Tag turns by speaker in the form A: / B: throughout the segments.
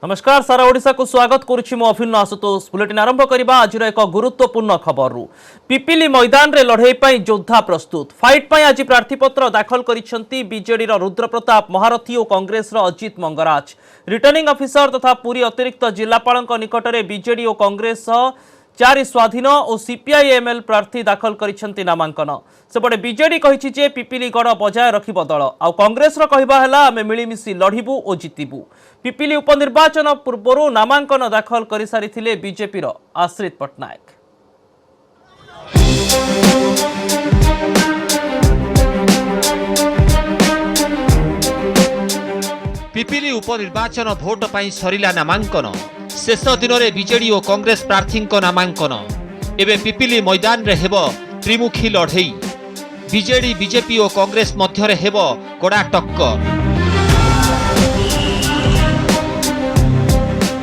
A: नमस्कार सारा ओडिशा को स्वागत करुछि मो अभिन्न आशुतोष बुलेटिन आरंभ करबा आज एक गुरुत्वपूर्ण खबर पिपिली मैदान रे लड़ाई पई योद्धा प्रस्तुत फाइट पई आज प्रार्थीपत्र दाखल करिसेंती बीजेडी रो रुद्रप्रताप महारथी और कांग्रेस रो अजित मंगराज रिटर्निंग ऑफिसर तथा पूरी अतिरिक्त जिलापालक निकटरे बीजेडी और कांग्रेस चारि स्वाधीन और सीपीआईएमएल प्रार्थी दाखल करिसेंती नामांकन सेपटे बीजेडी कहिछि जे पिपिली गड़ बजाय रखिब दल आ कांग्रेस रो कहबा हला आमे मिलिमिशि लढिबु और जितिबु पिपिली उपनिर्वाचन पूर्व नामांकन दाखल कर सारी बीजेपी आश्रित पट्टनायक।
B: पिपिली उपनिर्वाचन भोट पर सरिला नामांकन शेष दिन में बीजेडी और कांग्रेस प्रार्थी नामांकन एवं पिपिली मैदान रे हेब त्रिमुखी लड़ई बीजेडी बीजेपी और कांग्रेस मध्य हेब कड़ा टक्कर।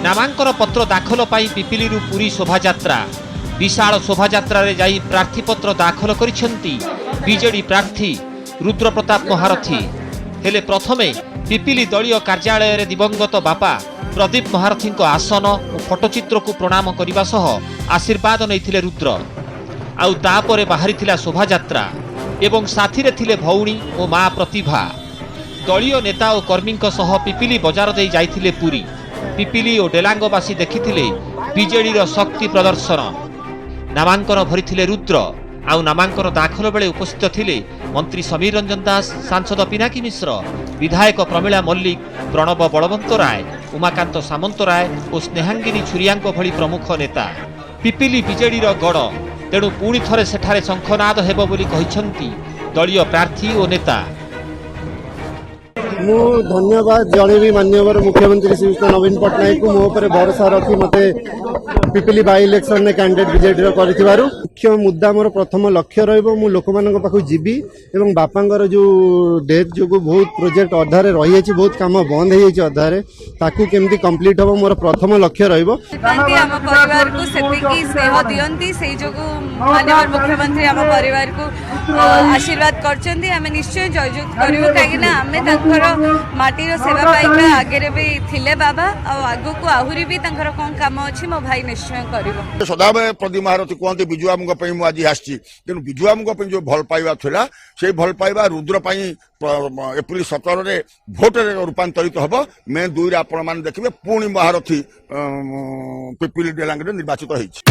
B: नामांकन पत्र दाखल पाई पिपिली पूरी शोभायात्रा विशाल शोभायात्रा रे जाई प्रार्थीपत्र दाखल करिसेंती बीजेडी प्रार्थी रुद्रप्रताप महारथी हेले प्रथमे पिपिली दलीय कार्यालय रे दिवंगत बापा प्रदीप महारथी आसन और फोटोचित्र को प्रणाम करने सह आशीर्वाद नैथिले रुद्र आउ तापरे बाहरी शोभायात्रा एवं साथी रे थिले भौणी और माँ प्रतिभा दलीय नेता और कर्मी सह पिपिली बजार दे जाइथिले पुरी पिपिली और डेलांगवासी देखिथिले बीजेडी रो शक्ति प्रदर्शन नामांकन भरिथिले रुद्र आउ नामांकन दाखल बेले उपस्थित थिले मंत्री समीर रंजन दास सांसद पिनाकी मिश्र विधायक प्रमिला मल्लिक प्रणव बलवंत राय उमाकांत सामंत राय और स्नेहांगिनी छुरियांको भली प्रमुख नेता पिपिली बीजेडी रो गड़ तेणु पुणी थरे सेठारे शंखनाद हेबो बोली कहिसंती दलीय प्रार्थी और नेता।
C: मु धन्यवाद जनइबी माननीय मुख्यमंत्री श्रीयुक्त नवीन पट्टनायक को मो पर भरोसा रखी मते पिपिली बाई इलेक्शन ने कैंडिडेट बीजेडी कर मुख्य मुद्दा मोर प्रथम लक्ष्य रहिबो मु लोक मानक पाखु जीबी एवं बापांगर जो डेथ जो बहुत प्रोजेक्ट अधारे रही अछि बहुत काम बंद हे अछि अधारे ताकू केमती कंप्लीट होबो मोर प्रथम लक्ष्य रहिबो।
D: हम परिवार को सेतिकी स्नेह दियंती सेई जोगु माननीय मुख्यमंत्री हम परिवार को आशीर्वाद करचंदी हमें निश्चय जयजुक्त करिवो काहे ना हमें तंकर माटी रो सेवा पाइबा आगे रे भी थिले बाबा आ आगु को आहुरी भी तंकर कोन काम अछि मो भाई निश्चय करिवो।
E: सदाबे प्रदीप महारथी कहते बिजु आमुक मु आज आसी तेणु बिजु आमुक जो भल पाइबा थिला से भल पाइबा रुद्र एप्रिल 17 रे भोट रे रूपांतरित हम मे 2 रे आपण मान देखिबे पुणी महारथी पिपिली डेलांग निर्वाचित होइछि।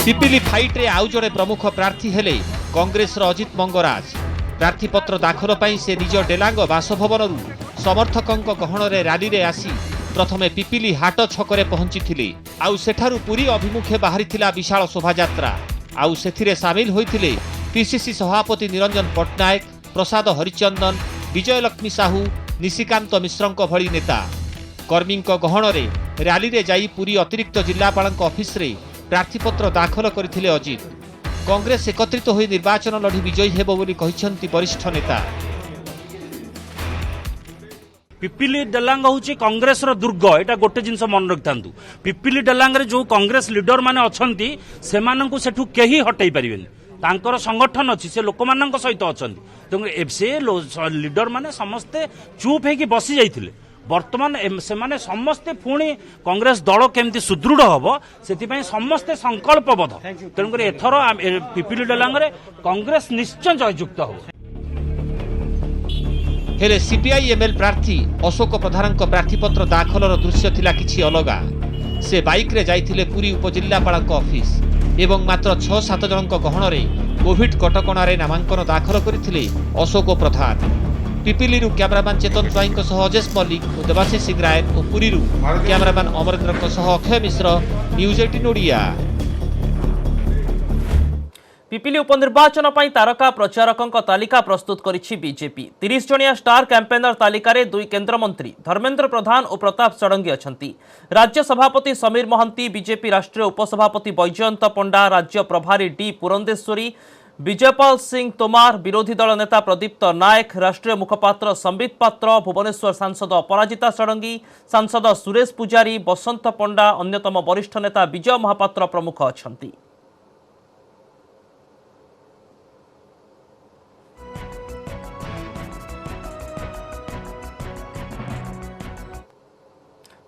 B: पिपिली फाइट रे आउ जड़े प्रमुख प्रार्थी हेले कांग्रेस रो अजित मंगराज प्रार्थीपत्र दाखल पाई से निज डेलांग बासभवन समर्थकंक गहण रे रैली रे आसी प्रथमे पिपिली हाट छकरे पहुंची आउ सेठारु पुरी अभिमुखे बाहरी विशाल शोभायात्रा आउ सेथिरे सामिल होइथिले पीसीसी सभापति निरंजन पट्टनायक प्रसाद हरिचंदन विजयलक्ष्मी साहू निशिकांत मिश्रंक भली नेता कर्मी गहण रे रैली रे जाई पुरी अतिरिक्त जिलापालक ऑफिस रे प्रार्थीपत्र दाखल करथिले अजित कांग्रेस एकत्रित होई निर्वाचन लढ़ी विजयी हेबो बोली कहिसंती वरिष्ठ नेता।
F: पिपिली डेलांग हूँ कांग्रेस दुर्ग एटा गोटे जिनस मन रखि पिपिली डेलांग रे जो कांग्रेस लीडर माने अछंती सेमानंकु सेठु केही हटै परिबेनी तांकर संगठन अछि से लोक मानक सहित अछंती तेणु से लीडर माने समस्ते चुप हेकी बसी जाइथिले वर्तमान से माने समस्ते पुणी कांग्रेस दल केमती सुदृढ़ हम से समस्ते संकल्पबद्ध तेणुक एथर पिपिली डेलांग रे कांग्रेस निश्चय जययुक्त हो।
B: हेले सीपीआईएमएल प्रार्थी अशोक प्रधान प्रार्थीपत्र दाखल दृश्य थिला किछि अलगा से बाइक रे जाइथिले पुरी उपजिल्लापाल ऑफिस एवं मात्र 6-7 जनक गहण रे कोविड कटकणा रे नामांकन दाखल करथिले अशोक प्रधान पिपिली कैमरामैन चेतन स्वाई अजेश मल्लिक और देवाशीष सिंह राय और पुरी कैमरामैन अमरेन्द्र अक्षय मिश्र न्यूज 18 ओडिया।
A: पिपिली उपनिर्वाचन पर तारका प्रचारकों तालिका प्रस्तुत करिछि बीजेपी 30 जणिया स्टार कैंपेनर तालिका रे 2 केंद्रमंत्री धर्मेंद्र प्रधान और प्रताप षडंगी अछंती राज्य सभापति समीर महंती बीजेपी राष्ट्रीय उपसभापति बैजयंत पंडा राज्य प्रभारी डी पुरंदेश्वरी विजयपाल सिंह तोमार विरोधी दल नेता प्रदीप्त नायक राष्ट्रीय मुखपात्र संबित पात्र भुवनेश्वर सांसद अपराजिता षडंगी सांसद सुरेश पुजारी बसंत पंडा अन्यतम वरिष्ठ नेता विजय महापात्र प्रमुख अछंती।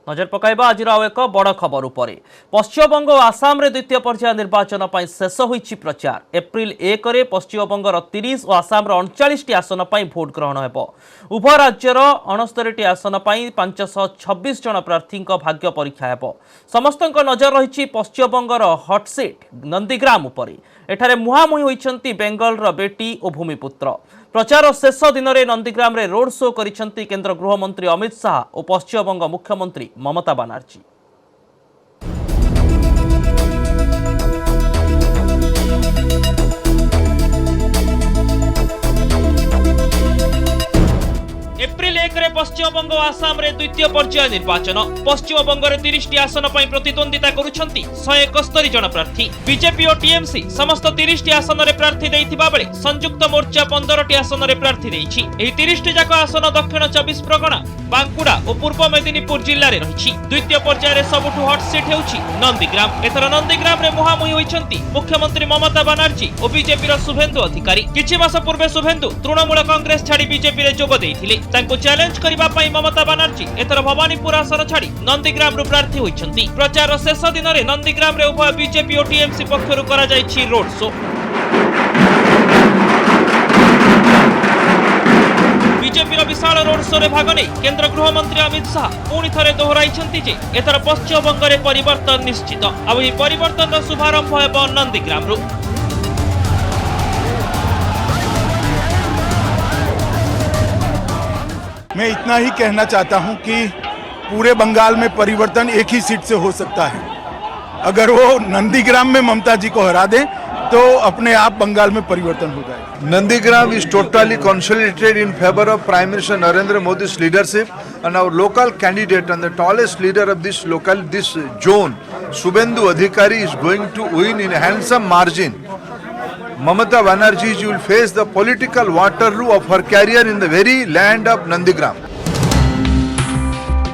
A: नजर पकाइबा आज एक बड़ खबर उपरे पश्चिमबंग और आसाम रे द्वितीय पर्याय निर्वाचन पर शेष होईछि प्रचार एप्रिल 1 रे पश्चिमबंगर 30 और आसाम 39 आसन पर भोट ग्रहण हेबो। उभय राज्यर 69 आसन पर 526 जन प्रार्थी भाग्य परीक्षा हेबो। समस्त नजर रही पश्चिमबंगर हटसीट नंदीग्राम उपरे। एठारे मुहांमुही होइछंती बेंगलर बेटी और भूमिपुत्र। प्रचार शेष दिन में नंदीग्राम रे रोड शो करिसेंती केंद्र गृहमंत्री अमित शाह और पश्चिमबंग मुख्यमंत्री ममता बनर्जी। एप्रिल 1 रे पश्चिमबंग और आसाम रे द्वितीय पर्याय निर्वाचन। पश्चिमबंग रे 30 आसन पर प्रतिद्वंदिता करुछंती 171 जन प्रार्थी। बीजेपी और टीएमसी समस्त 30 आसन रे प्रार्थी देइथिबा बेले संयुक्त मोर्चा 15 आसन रे प्रार्थी देइछि। एही 30 जाक आसन दक्षिण 24 परगना, बांकुड़ा और पूर्व मेदिनीपुर जिल्ला रे रहिछि। द्वितीय पर्याय रे सबुठु हॉट सीट हेउछि नंदीग्राम। एथर नंदीग्राम रे मुहांमुही होइछंती मुख्यमंत्री ममता बनर्जी और बीजेपी रो शुभेंदु अधिकारी। किछि मास पूर्वे शुभेंदु तृणमूल कांग्रेस छाड़ी बीजेपी रे जोग देइथिले। तांको चैलेंज करिबा पई ममता बनर्जी एथर भवानीपुर आसन छाड़ी नंदीग्राम रू प्रार्थी होइछंती। प्रचार शेष दिन में नंदीग्राम रे उभय बीजेपी और टीएमसी पक्षरु करा जाइछि रोड शो। बीजेपी रो विशाल रोड शो रे भाग नै केंद्र गृहमंत्री अमित शाह पुणी थरे दोहराइछंती जे एथर पश्चिमबंग रे परिवर्तन निश्चित। अब एही परिवर्तन शुभारंभ हेबो नंदीग्राम रू।
G: मैं इतना ही कहना चाहता हूं कि पूरे बंगाल में परिवर्तन एक ही सीट से हो सकता है। अगर वो नंदीग्राम में ममता जी को हरा दें तो अपने आप बंगाल में परिवर्तन हो जाएगा।
H: Nandigram is totally consolidated in favor of Prime Minister Narendra Modi's leadership, and our local candidate and the tallest leader of this zone, Subhendu Adhikari, is going to win in a handsome margin. Mamata Banerjee will face the political Waterloo of her career in the very land of Nandigram.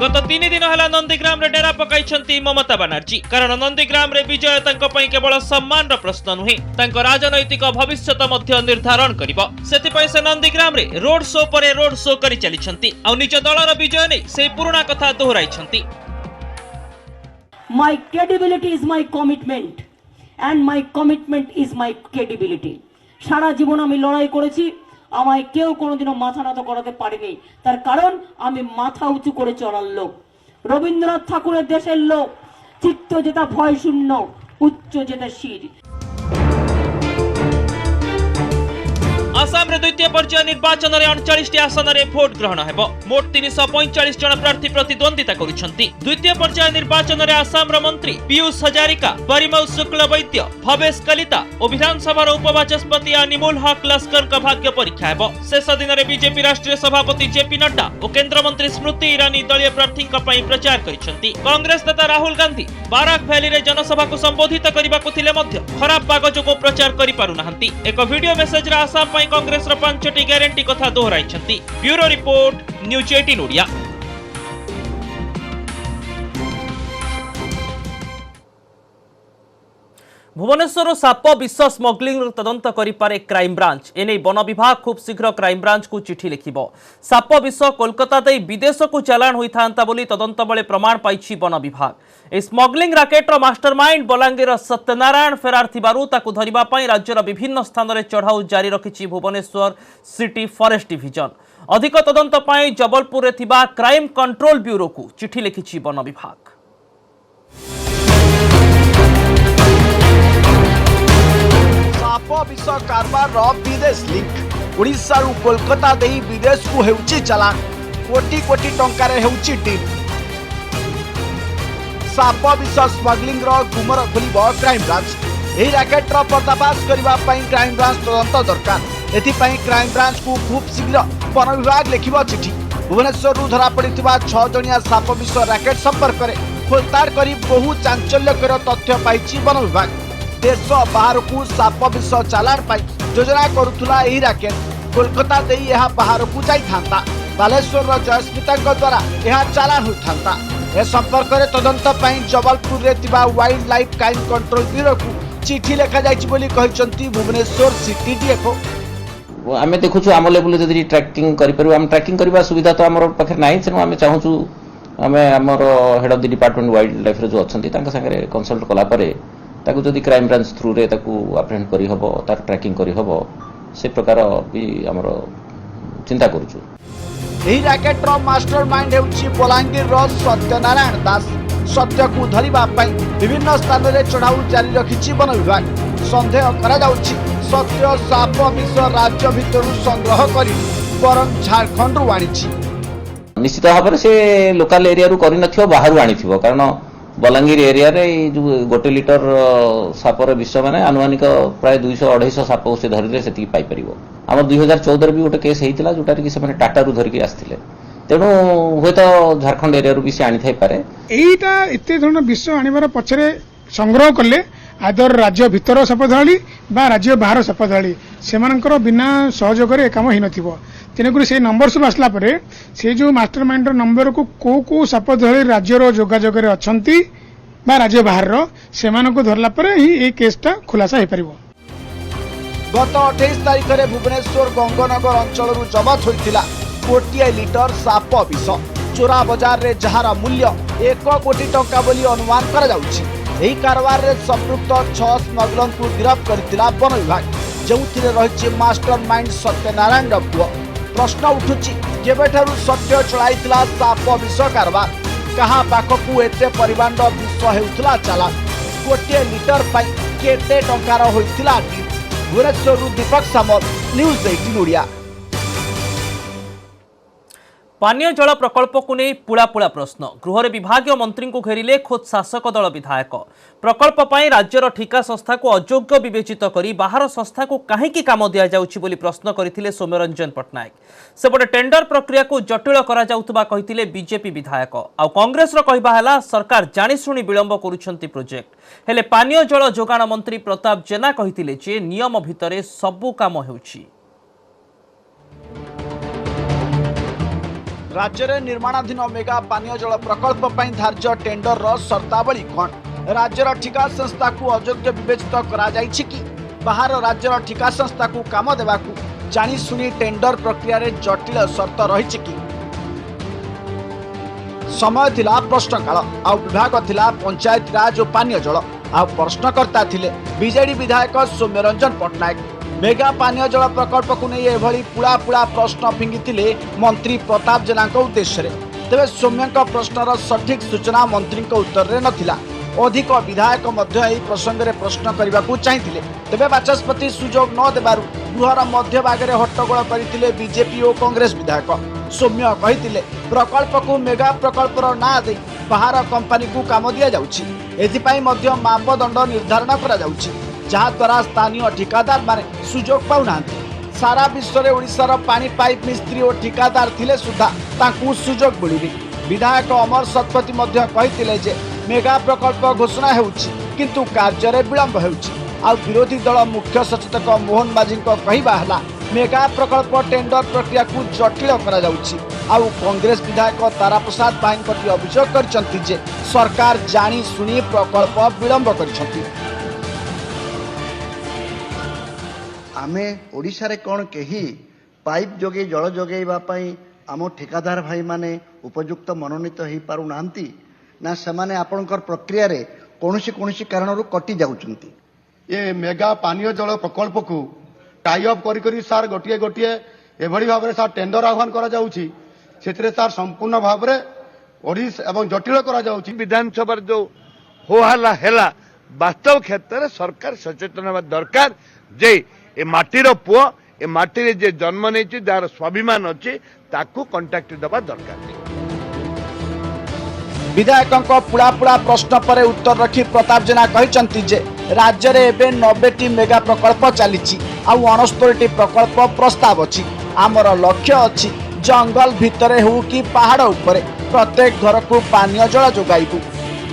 A: गत 3 दिन है नंदीग्राम रे डेरा पकाइछंती ममता बनर्जी। कारण नंदीग्राम रे विजय तांको पई केवल सम्मान रो प्रश्न नुहे, तांको राजनैतिक भविष्यत मध्य निर्धारण करिवो। सेति पई से नंदीग्राम रे रोड शो परे रोड शो करि चलिछंती आ निज दलर विजय नै से पुराना कथा दोहराइछंती।
I: My credibility is my commitment and my commitment is my credibility. সারা জীবন আমি লড়াই করেছি, আমায় কেউ কোনোদিনও মাথা নত করাতে পারেনি। তার কারণ আমি মাথা উঁচু করে চলার লোক, রবীন্দ্রনাথ ঠাকুরের দেশের লোক। চিত্ত যেটা ভয় শূন্য, উচ্চ যেটা শির।
A: आसाम रे द्वितीय पर्याय निर्वाचन रे 39 आसन रे भोट ग्रहण हेबो। मोट 345 जन प्रार्थी प्रतिद्वंदिता करुछंती। द्वितीय पर्याय निर्वाचन रे आसाम रो मंत्री पीयूष हजारिका, परिमल शुक्ल वैद्य, भवेश कलिता और विधानसभा उपबाचस्पति अनिमुल हक लस्कर का भाग्य परीक्षा हेबो। शेष दिन में बीजेपी राष्ट्रीय सभापति जेपी नड्डा और केंद्र मंत्री स्मृति ईरानी दलीय प्रार्थी प्रचार करिसेंती। कांग्रेस नेता राहुल गांधी बाराक भैली रे जनसभा को संबोधित करबाकु थिले मध्य खराब पाग जोगो प्रचार करि पारु नाहंती। एक वीडियो मेसेज रे आसाम पई कांग्रेस रो 5टी ग्यारंटी कथा दोहराइछंती। Bureau report news 18 Odia. Bhubaneswar साप विष स्मग्लिंग तदंत करिपारे क्राइम ब्रांच। एने वन विभाग खूब शीघ्र क्राइम ब्रांच को चिठी लिखिबो। साप विष कोलकाता दे विदेश को चालान होइथांता बोली तदंत बेले प्रमाण पाइछि वन विभाग। ए स्मग्लिंग राकेटर मास्टरमाइंड बलांगीर सत्यनारायण फेरार थिबारु ताकु धरिबा पई राज्यर विभिन्न स्थान रे चढ़ाऊ जारी रखिछि भुवनेश्वर सिटी फॉरेस्ट डिविजन। अधिक तदंत पई जबलपुर रे थिबा क्राइम कंट्रोल ब्यूरो को चिठी लिखिछि वन विभाग।
J: साप विष कारबार विदेश लिंक। ओडिशा रु कोलकाता देई विदेश को हेउची चलान। कोटी कोटी टंकार हेउची डील। साप विष स्मग्लिंग रो गुमर खोलिबो क्राइम ब्रांच। एही रैकेट रो पर्दाफाश करबा पई क्राइम ब्रांच तदंत दरकार। एथि पई क्राइम ब्रांच को खूब शीघ्र वन विभाग लिखिबो चिठी। भुवनेश्वर रु धरा पड़िथिबा 6 जणिया साप विष रैकेट संपर्क रे खोलताड़ करी बहु चांचल्यकर तथ्य पाइछि वन विभाग। देश बाहर को साप विष चालान पाई योजना करुथुला एही रैकेट कोलकाता देई यह बाहर को जाई थांता। बालेश्वर जयस्मिता द्वारा यह चालान होता। ए संपर्क में तदंत पाई जबलपुर रे तिबा wildlife crime control bureau को चिठी लिखा जाइछि बोली कहिसंती भुवनेश्वर सिटी डीएफओ।
K: आमे देखुछु आम लेवल जदि ट्रैकिंग करि परु, आम ट्रैकिंग करबा सुविधा तो हमर पाखे नाही, तेनु आमे चाहूछु आमे आमर head of the department wild life जो अच्छी संगे कंसल्ट कलापर ताकू जदि क्राइम ब्रांच थ्रू रे ताकू अप्रेहेंड करी हबो तार ट्रैकिंग करी हबो से प्रकार भी आमर चिंता करूछु।
J: ଏହି ରାକେଟର ମାଷ୍ଟର ମାଇଣ୍ଡ ହେଉଛି ବଲାଙ୍ଗୀରର ସତ୍ୟନାରାୟଣ ଦାସ। ସତ୍ୟକୁ ଧରିବା ପାଇଁ ବିଭିନ୍ନ ସ୍ଥାନରେ ଚଢ଼ାଉ ଜାରି ରଖିଛି ବନ ବିଭାଗ। ସନ୍ଦେହ କରାଯାଉଛି ସତ୍ୟ ସାପ ବିଷ ରାଜ୍ୟ ଭିତରୁ ସଂଗ୍ରହ କରି ବରଂ ଝାଡ଼ଖଣ୍ଡରୁ ଆଣିଛି।
K: निश्चित भाव में से लोकल एरिया रू करी नथियो बाहर आनी थिबो कारण बलांगीर एरिया रे जो 1 लिटर सापर विष माने आनुमानिक प्राय 200-250 साप से धरिले सेति पाई परिबो। हम 2014 रे भी गोटे केस हेइतिला जोटा कि से माने टाटा रू धरिके आस्थिले तेणु हुए तो झारखंड एरिया रू भी से आनी थाई पारे।
L: एटा एते धरण विष आनिबार पछरे संग्रह कले आदर राज्य भितर सपधाळी बा राज्य बाहर सपधाळी सेमानकर बिना सहयोग रे काम हि नथिबो। तेणुक से नंबर सब आसला परे से जो मास्टर माइंड नंबर को को सपधाळी राज्यर जोगाजोग रे अछंती बा राज्य बाहर सेमानकु धरला परे ही ए केसटा खुलासा हे परिबो।
J: गत 28 तारिख में भुवनेश्वर गंगनगर अंचल जबत होता 1 लिटर साप विष। चोरा बाजार रे जहार मूल्य 1 कोटी टंका बोली अनुमान करा जाउछि। एही कारबार रे संपृक्त 6 स्मगलर को गिरफ्त करथिला वन विभाग जोथिरे रहिछि मास्टर माइंड सत्यनारायण पुओ। प्रश्न उठुछि केबेठारु सत्य चलाइथिला साप विष कारबार कहा पाखकु एते परिमाण विष हेउथिला चालान 1 लिटर पई केते टंकार होइथिला। भुवनेश्वर दीपक सामल न्यूज 18 ओडिया।
A: पानीय जल प्रकल्प को नहीं पुला पुला प्रश्न गृह विभाग मंत्री को घेरिले खोद शासक दल विधायक। प्रकल्प पर राज्यर ठिका संस्था को अयोग्य विवेचित करी बाहर संस्था को कहीं काम दि जाउछि बोली प्रश्न करथिले सौम्यरंजन पट्टनायक। सेपटे टेंडर प्रक्रिया को जटिल करा जाउतबा कहिथिले बीजेपी विधायक। आ कांग्रेस रो कहबा हला सरकार जानिशुणी विलंब करूछंती प्रोजेक्ट हेले पानीय जल जोगाण मंत्री प्रताप जेना कहिथिले जे नियम भितरे सबु काम हेउछि।
J: राज्य में निर्माणाधीन मेगा पानीय जल प्रकल्प पर धार्य टेंडर सर्तावली कौन राज्यर ठिका संस्था को अयोग्य विवेचित करा जाइछि कि बाहर राज्यर ठिका संस्था को काम देवाकू जानी सुनी टेंडर प्रक्रिया रे जटिल शर्त रही कि समय थिला प्रश्नकाल आ विभाग थिला पंचायत राज और पानीय जल आ प्रश्नकर्ता थिले बीजेडी विधायक सौम्यरंजन पट्टनायक। मेगा पानीय जल प्रकल्प को नहीं एभली पुला पुला प्रश्न फिंगिथिले मंत्री प्रताप जेना उद्देश्य रे। तेबे सौम्यक प्रश्नर सठिक सूचना मंत्री उत्तर रे नथिला। अधिक विधायक मध्य एही प्रसंग रे प्रश्न करबा को चाहिथिले तेबे बाचस्पति सुजोग न देबारु गृहर मध्य भाग रे हट्टगोल करथिले बीजेपी और कांग्रेस विधायक। सौम्य कहिथिले प्रकल्प को मेगा प्रकल्पर ना दे बाहर कंपनी को काम दिया जाउछि एथिपाई मध्य मापदंड निर्धारण करा जाउछि जहाँ द्वारा स्थानीय ठिकादार माने सुजोग पाउना। सारा विश्व में ओडिशार पानी पाइप मिस्त्री और ठिकादार थिले सुधा तांकु सुजोग मिलुनी। विधायक अमर शतपथी मध्य कहिथिले जे मेगा प्रकल्प घोषणा हेउछि किंतु कार्य रे विलंब हेउछि। आ विरोधी दल मुख्य सचेतक मोहन माझी कहवा हला मेगा प्रकल्प टेंडर प्रक्रिया को जटिल करा जाउछि। आ कांग्रेस विधायक तारा प्रसाद बाइन प्रति अभियोग करछंती जे सरकार जानी सुनी प्रकल्प विलंब करछंती।
M: आमे ओडिशा रे कोन केही पाइप जोगे जल जोगेबा पई आम ठेकादार भाई माने उपयुक्त मनोनीत हो पारु नांती ना सेमाने आपनकर प्रक्रिया रे कोनोसी कोनोसी कारणरू कटि जाउचंती।
C: ये मेगा पानीय जल प्रकल्प को टाई अप करी करी सार गोटिए गोटिए एभली भाव में सार टेंडर आह्वान करा जाउची सेतरे सार संपूर्ण भाव में ओडिस एवं जटिल करा जाउची।
N: विधानसभा जो हो हला हेला वास्तव क्षेत्र में सरकार सचेतन होगा दरकार जे ए माटीर पुओ ए माटी रे जे जन्म नहीं जार स्वाभिमान अच्छे ताकू कंटाक्ट दबा दरकार।
J: विधायकों पुड़ा पुड़ा प्रश्न पर उत्तर रखी प्रताप जेना कहते जे राज्य में एवं 90टी मेगा प्रकल्प चली 69टी प्रकल्प प्रस्ताव अच्छी। आमर लक्ष्य अच्छी जंगल भितर हो कि पहाड़ उपरे प्रत्येक घर को पानीय जल जोगाइबू।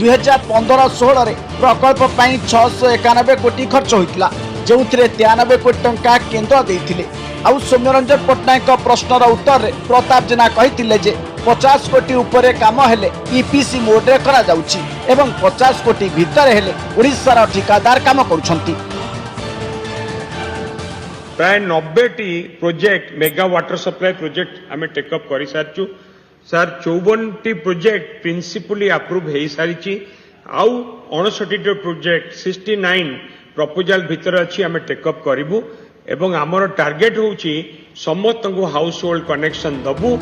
J: 2015-16 प्रकल्प पर 691 कोटी खर्च होता जो 93 कोटी टंका केंद्र देथिले। आउ सौम्यरंजन पट्टनायक प्रश्नर उत्तर रे प्रताप जेना कहिथिले जे 50 कोटी उपरे काम हेले ईपीसी मोड रे करा जाउची एवं 50 कोटी भीतर हेले ओडिसा रा ठिकादार काम करूछंती।
O: प्राय 90टी project mega water supply project आमे टेकअप करि सारचु। सर 54 प्रोजेक्ट प्रिंसिपली अप्रूव हो सारी आउ 59 प्रोजेक्ट 69 प्रपोजल भितर अच्छी आम टेकअप करूँ एवं आमर टार्गेट होची समस्त को हाउस होल्ड कनेक्शन दबु।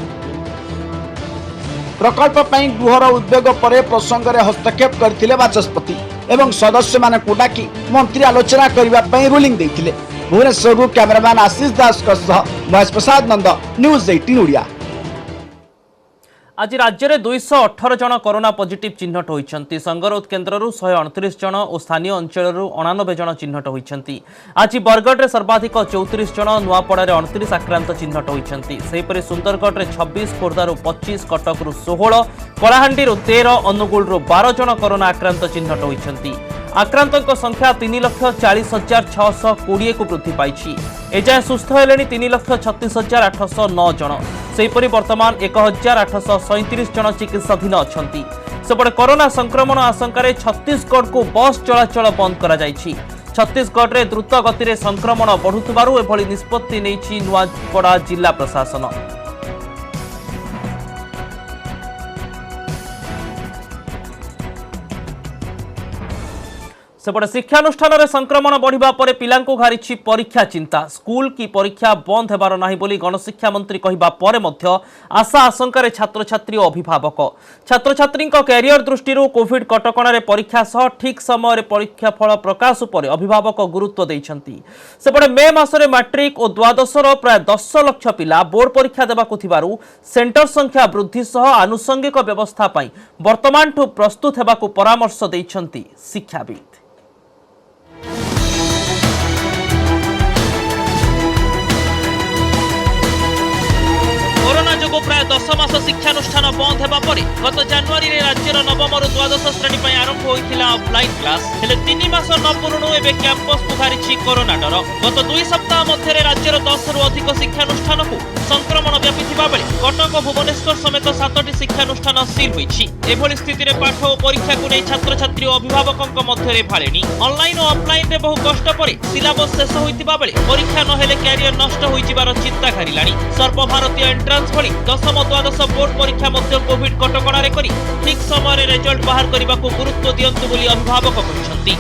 J: प्रकल्प ପାଇଁ गृहर उद्योग पर प्रसंग में हस्तक्षेप करथिले बाचस्पति एवं सदस्य मानकु डाकी मंत्री आलोचना करबा ପାଇଁ रूलिंग देथिले। भुवनेश्वर कैमरामैन आशीष दास महेश प्रसाद नंद न्यूज 18 ओडिया।
A: आज राज्य में 218 जन कोरोना पॉजिटिव चिन्हट होती। संगरोध केन्द्र 129 जन और स्थानीय अंचल 89 जन चिन्हट होती। आज बरगढ़ में सर्वाधिक 34 जन, नुआपड़ा 29 आक्रांत चिन्हट होती। सेहीपरि सुंदरगढ़ में 26, खोर्धार 25, कटक 16, कलाहांडी 13, अनुगुल 12 जन कोरोना आक्रांत चिन्हट होती। आक्रांतों संख्या 3,40,620 को वृद्धि पाई। एजाए सुस्थ हेले 3,36,809 जन। सेहीपरि वर्तमान 1,837 जन चिकित्साधीन अछंती। सेपटे कोरोना संक्रमण आशंका छत्तीसगढ़ को बस चलाचल बंद करा जायछि। छत्तीसगढ़ में द्रुत गति में संक्रमण बढ़ुथिबारु एभली निष्पत्ति नेछि नुआपड़ा जिला प्रशासन। सेपटे शिक्षानुष्ठान में संक्रमण बढ़िबा परे पिलांको घारिछि परीक्षा चिंता। स्कूल की परीक्षा बंद हेबार नाही बोली गणशिक्षा मंत्री कहिबा परे मध्य आशा आशंका छात्र छात्री और अभिभावक छात्र छात्री कैरियर दृष्टि कोविड कटकणार परीक्षा सह ठीक समय परीक्षा फल प्रकाश उपर अभिभावक गुरुत्व देइछंती। सेपटे मे मासरे मैट्रिक और द्वादश प्राय 10 लाख पिला बोर्ड परीक्षा देबाकु थिबारु सेंटर संख्या वृद्धि सह आनुषंगिक व्यवस्था पई वर्तमान ठू प्रस्तुत हेबाकु परामर्श देइछंती शिक्षाविद। कोरोना जोगु प्राय 10 मास शिक्षानुष्ठान बंद हेबा परे गत जनवरी रे राज्यर नवम रु द्वादश श्रेणी पई आरंभ होइथिला ऑफलाइन क्लास। हेले 3 मास न पूर्ण एबे कैंपस को घारिछि कोरोना डर। गत 2 सप्ताह मध्य राज्यर 10 रु अधिक शिक्षानुष्ठान को संक्रमण व्यापिथिबा बेले कटक भुवनेश्वर समेत 7टी शिक्षानुष्ठान सील होइछि। एभली स्थिति रे पाठ और परीक्षा को नै छात्र छात्री और अभिभावकक मध्य रे भाळेनी। ऑनलाइन और ऑफलाइन रे बहु कष्ट परे सिलेबस शेष होइतिबा बेले परीक्षा न हेले कैरियर नष्ट होइजिबार चिंता घारिलानी। सर्वभारतीय एंट्रांस भली 10म द्वादश बोर्ड परीक्षा मध्य कोविड कटकणारे करी ठीक समय रिजल्ट बाहर करने को गुरुत्व दियंतु बोली अभिभावक कहते।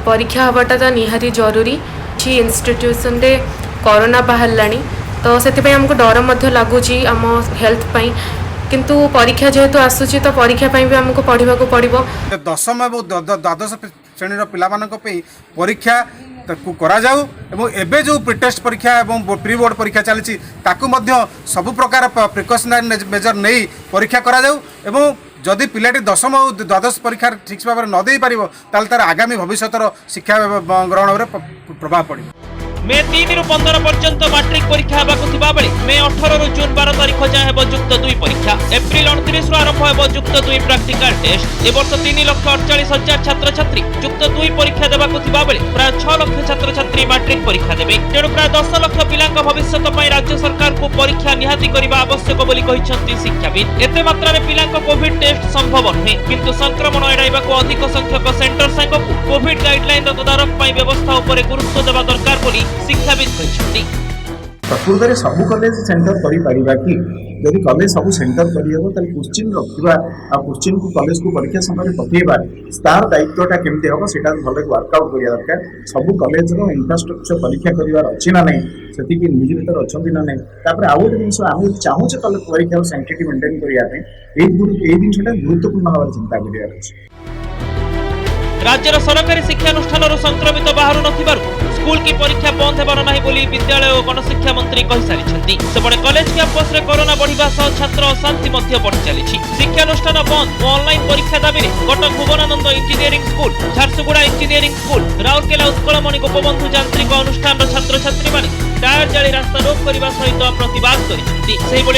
P: परीक्षा हवाटा तो निहाती जरूरी छी। इंस्टीट्यूशन रे कोरोना बाहरलानी तो से आमको डर मध्य लगुच आम हेल्थ पाई, किंतु परीक्षा जेहेतु आसूची तो परीक्षा भी आमको पढ़ा पड़ो।
Q: 10म और द्वादश श्रेणी पे परीक्षा करा जाऊ एवं एबे जो प्रीटेस्ट परीक्षा एवं प्री बोर्ड परीक्षा चली सबु प्रकार प्रिकॉशनरी मेजर नहीं परीक्षा करा जाऊ एवं जदि पिलाटी 10म और द्वादश परीक्षा ठीक भाव न दे पारिबो ताल तार आगामी भविष्यतर शिक्षा ग्रहण में प्रभाव पड़े।
A: मे 3 रु 15 पर्यंत मैट्रिक परीक्षा हेबाकु थिबा बेले मे 18 रु जून 12 तारिख जाय हेबो युक्त 2 परीक्षा। एप्रिल 29 रु आरंभ हेबो युक्त 2 प्रैक्टिकल टेस्ट। ए वर्ष 3,48,000 छात्र छात्री युक्त 2 परीक्षा देबाकु थिबा बेले प्राय 6 लाख छात्र छात्री मैट्रिक परीक्षा देबे। तेणु प्राय 10 लाख पिलांक भविष्यत पई राज्य सरकार को परीक्षा निहाती करबा आवश्यक बोली कहिसंती शिक्षाविद। एते मात्रा रे पिलांक कोविड टेस्ट संभव नहे, किंतु संक्रमण एडाइबाकु अधिक संख्यक सेंटर संघकु कोविड गाइडलाइन रो तदारख पई व्यवस्था उपरे गुरुत्व देबा दरकार बोली शिक्षाविद कहते।
R: प्रकृत में सबू कॉलेज सेंटर करा कि जदि कॉलेज सब सेंटर करहब तो क्वेश्चन रखा आ क्वेश्चन को कॉलेज को परीक्षा समय पकेबा तार दायित्वटा केमती हम से भले वर्कआउट करा दरकार। सबू कॉलेज इंफ्रास्ट्रक्चर परीक्षा करार अच्छी ना नहीं से नियोजित अच्छा ना नहीं। तापर आउ गोटे जिन आम चाहूचे परीक्षा सैंक्टिटी मेंटेन करने जिनटा गुरुत्वपूर्ण भाव चिंता कर।
A: राज्यर सरकारी शिक्षानुष्ठान संक्रमित बाहर नथिबारु स्कूल की परीक्षा बंद हेबार नाही बोली विद्यालय और गणशिक्षा मंत्री कहि सारिछंती। सेपटे कॉलेज कैंपस रे कोरोना बढ़िबा सह छात्र अशांति मध्य बढ़ि चलिछि। शिक्षानुष्ठान बंद और ऑनलाइन परीक्षा दाबी रे Cuttack Bhubanananda engineering school, Jharsuguda engineering school, Rourkela Utkalmani Gopabandhu यांत्रिक अनुष्ठान छात्र छात्री माने टायर जाली रास्ता रोक करने सहित प्रतिवाद कर।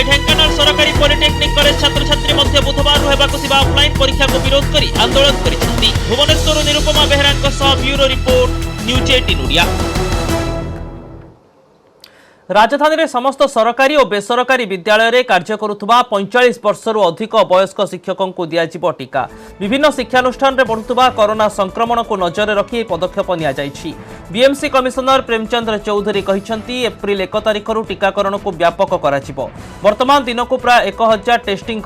A: ढेंकानाल सरकारी पॉलिटेक्निक कॉलेज छात्र छात्री मध्य बुधवार हेबाकु थिबा ऑफलाइन परीक्षा को विरोध करी आंदोलन करिसेंती। भुवनेश्वर निरुपमा बेहरांक सह ब्यूरो रिपोर्ट न्यूज 18 ओडिया। राजधानी में समस्त सरकारी और बेसरकारी विद्यालय में कार्य करुवा 45 वर्षर अधिक वयस्क शिक्षकों को दिज्व टीका। विभिन्न शिक्षानुष्ठान में बढ़ुवा कोरोना संक्रमण को नजर रखी पदक्षेप नि बीएमसी कमिशनर प्रेमचंद्र चौधरी कहते एप्रिल 1 तारिख टीकाकरण को व्यापक वर्तमान दिन को प्राय 1000 टेस्टिंग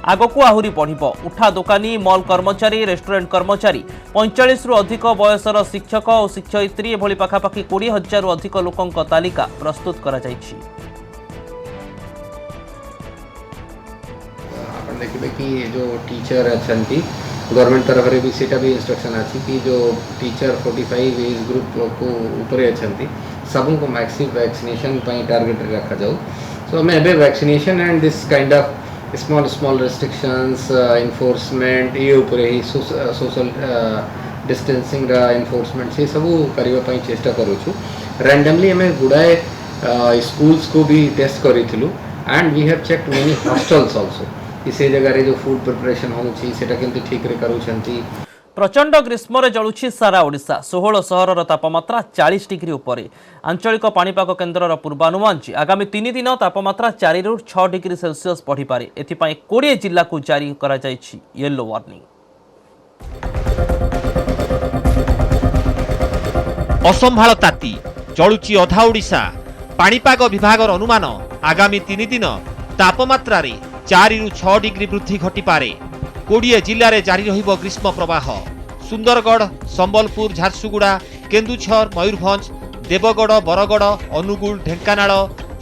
A: आगक आहरी बढ़ उठा दोकानी मॉल कर्मचारी रेस्टोरेंट कर्मचारी 45 रु अधिक वयसर शिक्षक और शिक्षयित्री एभली पाखापाखि 20,000 रु अधिक लोकों तालिका प्रस्तुत करा जायछि।
S: आपण देखिबे कि जो टीचर अछंती गवर्नमेंट तरफ रे भी सेटा भी इंस्ट्रक्शन अछि कि जो टीचर 45 एज ग्रुप को ऊपर अछंती सबन को मैक्सिमम वैक्सीनेशन पई टारगेट रखा जाऊ। सो मैं एबे vaccination and this kind of small restrictions enforcement ये ऊपर ही सोशल डिस्टेंसिंग रा एनफोर्समेंट से सब करबा पई चेष्टा करू छु। रैंडमली हमें गुडाए स्कूल्स को भी टेस्ट करिथिलु and we have checked many hostels also इसे जगह रे जो फूड प्रिपरेशन होउछि सेटा केमति ठीक रे करू छंती।
A: प्रचंड ग्रीष्म जलुछि सारा ओडिशा 16 सहरर तापमात्रा 40 डिग्री उपरे। आंचलिक पाणीपाग केन्द्रर पूर्वानुमान आगामी 3 दिन तापमात्रा 4 रु 6 डिग्री सेल्सियस बढ़िपारे। एथिपाई 20 जिल्ला को जारी करा जायछि येलो वार्निंग।
B: असंभाळ ताती जलुछि अधा ओडिशा। पाणीपाग विभागर अनुमान आगामी 3 दिन तापमात्रा रे 4 रु 6 डिग्री वृद्धि घटिपारे। 20 जिले में जारी रहिबो ग्रीष्म प्रवाह। सुंदरगढ़ संबलपुर झारसुगुड़ा केन्दुझर मयूरभंज देवगढ़ बरगढ़ अनुगुल ढेंकानाल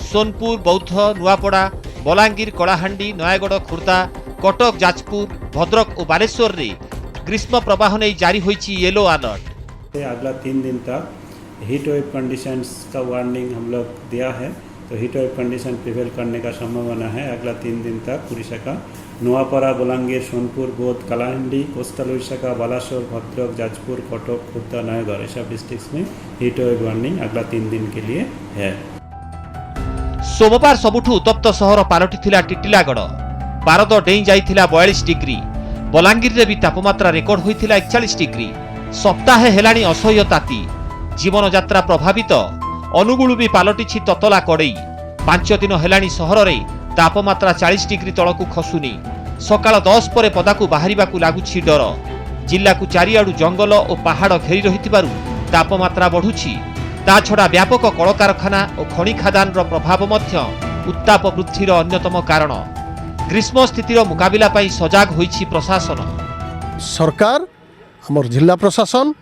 B: सोनपुर बौद्ध नुआपड़ा बलांगीर कलाहांडी नयागढ़ खुर्दा कटक जाजपुर भद्रक और बालेश्वर रे ग्रीष्म प्रवाह नहीं जारी होइछि येलो अलर्ट।
T: अगला 3 दिन तक हीट वेव कंडीशंस का वार्निंग हम लोग दिया है, तो हीट वेव कंडीशन प्रिवेल करने का संभावना है। अगला 3 दिन तक उड़ीसा का नुआपड़ा बलांगीर सोनपुर बौद्ध कलाहांडी कोस्टल उड़ीसा का बालासोर भद्रक जाजपुर कटक खुर्दा नयागढ़ सब डिस्ट्रिक्ट्स में हीट वेव वार्निंग अगला 3 दिन के लिए है।
B: सोमवार सबुठु उत्तप्त सहर पालटिथिला टिटिलागढ़। पारद डेई जाइथिला 42 डिग्री। बलांगीर रे भी तापमात्रा रेकर्ड होइथिला 41 डिग्री। सप्ताहे हेलाणी असह्य ताती। जीवन यात्रा प्रभावित। अनुगुल भी पालटिछि ततला कड़ई। 5 दिन हेलाणी सहर रे तापमात्रा 40 डिग्री तलकू खसुनी। सकाळ 10 पर पदाकू बाहरिबाकू लागुछि डर। जिल्ला को चारिआडू जंगल और पहाड़ घेरी रहिथिबारु तापमात्रा बढ़ुछि। ता छड़ा व्यापक कलकारखाना और खनि खादान प्रभाव मध्य उत्ताप वृद्धिर अन्यतम कारण। ग्रीष्म स्थितिर मुकाबिला पई सजाग होइछि प्रशासन।
U: सरकार हमर जिला प्रशासन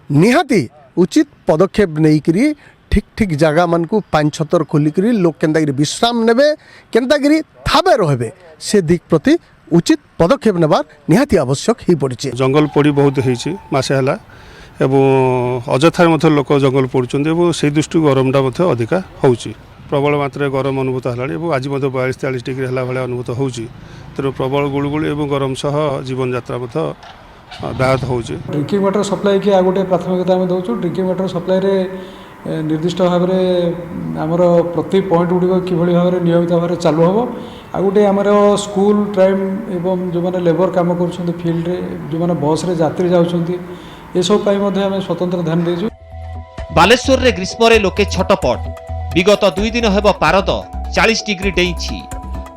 U: निहाती उचित पदक्षेप नेइकरी ठीक ठीक जगह मन को 5-6 खोलिक लोक केन्तागिरी विश्राम नेबे केन्तागिरी थाबे रहबे से दिक प्रति उचित पदक्षेप नेबार निहाती आवश्यक ही पड़िछि।
V: जंगल पोड़ी बहुत होइछि मासे हला एवं अजथार मध्य लोक जंगल पोड़ुछन्ते एवं से दृष्टि गरमटा मध्य अधिका होउछि। प्रबल मात्रा गरम अनुभूत हलाणी एवं आज मध्य 42-43 डिग्री हला भले अनुभूत होउछि। तेणु प्रबल गुळुगुळी एवं गरम सह जीवन यात्रा मध्य व्याहत होउछि।
W: ड्रिंकिंग वाटर सप्लाई की आगोटे प्राथमिकता आम दौचु। ड्रिंकिंग वाटर सप्लाई रे निर्दिष्ट भाव में आमर प्रति पॉइंट गुड़िक किभली भाव में नियमित भाव में चालू हम। आ गोटे आमर स्कूल टाइम एवं जो मैंने लेबर काम कर फील्ड रे जो मैंने बस रे यात्री जाउछन्ती ए सब पाई मध्ये आम स्वतंत्र ध्यान देजु।
B: बालेश्वर रे ग्रीष्म रे लोके छटपट। विगत 2 दिन हेब पारद 40 डिग्री डेइछि।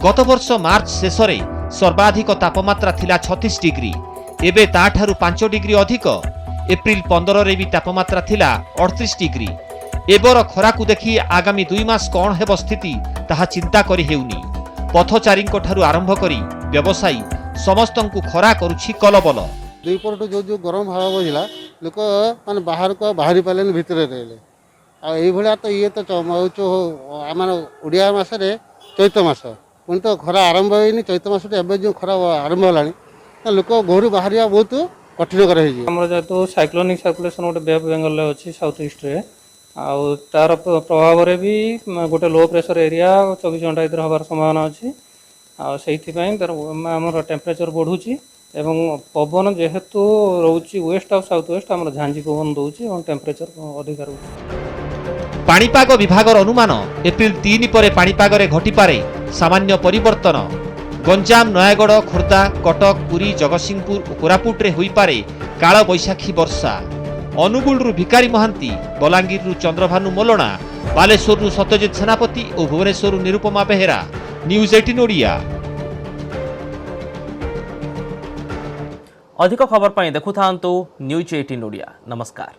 B: गत वर्ष मार्च शेष रे सर्वाधिक तापमात्रा थिला 36 डिग्री। एबे ताठारु 5 डिग्री अधिक। एप्रिल 15 रे भी तापमात्रा थिला 38 डिग्री। एबर खरा को देखी आगामी 2 मास कौन हेब स्थिति ताहा चिंता करी हेउनी। पथचारींको ठारु आरंभ करी व्यवसायी समस्तंकु खरा करूछि कलबल।
C: दुईपरटू जो गरम हवा बजिला लोक माने बाहर को बाहरी पालेन भितर रहले आ एई भलिया तो ये तो आम ओडिया मासरे चैत मास पुणी तो खरा आरंभ होइनी। चैत मास एबे जो खरा आरंभ हलानी लोक घर बाहरिया बहुत कठिन कर
X: जेहेतु साइक्लोनिक सर्कुलेशन गोटे बे बेंगल अच्छी साउथ ईस्ट रे आउ तार प्रभाव रे भी गोटे लो प्रेशर एरिया 24 घंटा भीतर हबार संभावना अच्छी। तार आमर टेम्परेचर बढ़ुची एवं पवन जेहेतु रोची वेस्ट और साउथ वेस्ट आमर झांझी पवन दउची और टेम्परेचर अधिक रहुची।
B: पाणीपाग विभागर अनुमान एप्रिल 3 पर पाणीपाग रे घटिपारे सामान्य परिवर्तन। गंजाम नयागढ़ खुर्दा कटक पुरी जगतसिंहपुर और कोरापुट रे होइपारे काल बैशाखी वर्षा। अनुगुल भिकारी महांती बलांगीर चंद्रभानु मोलना बालेश्वरु सत्यजित सेनापति और भुवनेश्वरु निरुपमा बेहेरा, न्यूज 18 ओडिया।
A: अधिक खबर पाई देखुथांतु न्यूज 18 ओडिया। नमस्कार।